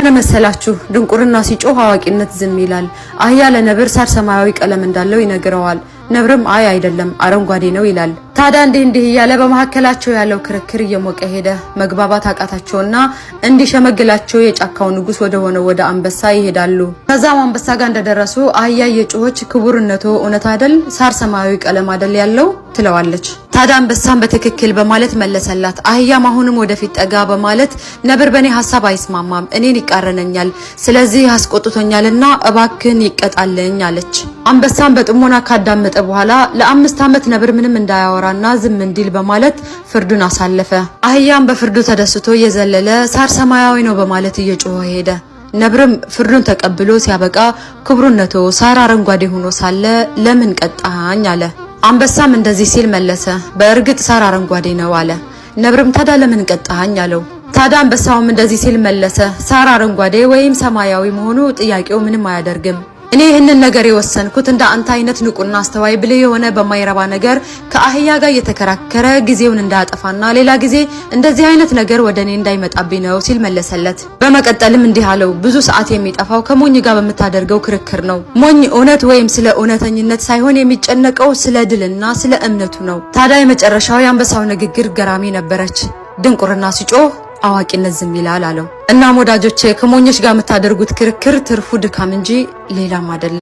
ለመሰላችሁ ድንቁርና ሲጮህ አዋቂነት ዝም ይላል። አህያ ለነብር ሳር ሰማያዊ ቀለም እንዳለው ይነግረዋል። ነብርም አይ አይደለም አረንጓዴ ነው ይላል። ታዲያ እንዲህ እያለ በመሐከላቸው ያለው ክርክር እየሞቀ ሄደ። መግባባት አቃታቸውና እንዲሸመግላቸው የጫካው ንጉስ ወደ አንበሳ ይሄዳሉ። ከዛም አንበሳ ጋር እንደደረሱ አህያ የጮኸች ክቡርነቶ እውነት አይደል ሳር ሰማያዊ ቀለም አይደል ያለው ትለዋለች። ታዲያ አንበሳም በትክክል በማለት መለሰላት። አህያም አሁንም ወደፊት ጠጋ በማለት ነብር በኔ ሐሳብ አይስማማም፣ እኔን ይቃረነኛል፣ ስለዚህ አስቆጥቶኛልና እባክን ይቀጣልኝ አለች። አንበሳም በጥሞና ካዳመጠ በኋላ ለ5 ዓመት ነብር ምንም እንዳያወራና ዝም እንዲል በማለት ፍርዱን አሳለፈ። አህያም በፍርዱ ተደስቶ እየዘለለ ሳር ሰማያዊ ነው በማለት እየጮኸ ሄደ። ነብርም ፍርዱን ተቀብሎ ሲያበቃ ክቡርነቶ ሳር አረንጓዴ ሆኖ ሳለ ለምን ቀጣኝ አለ። አንበሳም እንደዚህ ሲል መለሰ፣ በእርግጥ ሳር አረንጓዴ ነው አለ። ነብርም ታዲያ ለምን ቀጣኝ አለው። ታዲያ አንበሳውም እንደዚህ ሲል መለሰ፣ ሳር አረንጓዴ ወይም ሰማያዊ መሆኑ ጥያቄው ምንም አያደርግም። እኔ ይህንን ነገር የወሰንኩት እንደ አንተ አይነት ንቁና አስተዋይ ብልህ የሆነ በማይረባ ነገር ከአህያ ጋር የተከራከረ ጊዜውን እንዳያጠፋና ሌላ ጊዜ እንደዚህ አይነት ነገር ወደኔ እንዳይመጣብኝ ነው ሲል መለሰለት። በመቀጠልም እንዲህ አለው፣ ብዙ ሰዓት የሚጠፋው ከሞኝ ጋር በምታደርገው ክርክር ነው። ሞኝ እውነት ወይም ስለ እውነተኝነት ሳይሆን የሚጨነቀው ስለ ድልና ስለ እምነቱ ነው። ታዲያ የመጨረሻው የአንበሳው ንግግር ገራሚ ነበረች። ድንቁርና ሲጮህ አዋቂነት ዝም ይላል አለው። እናም ወዳጆቼ ከሞኞች ጋር የምታደርጉት ክርክር ትርፉ ድካም እንጂ ሌላም አይደለም።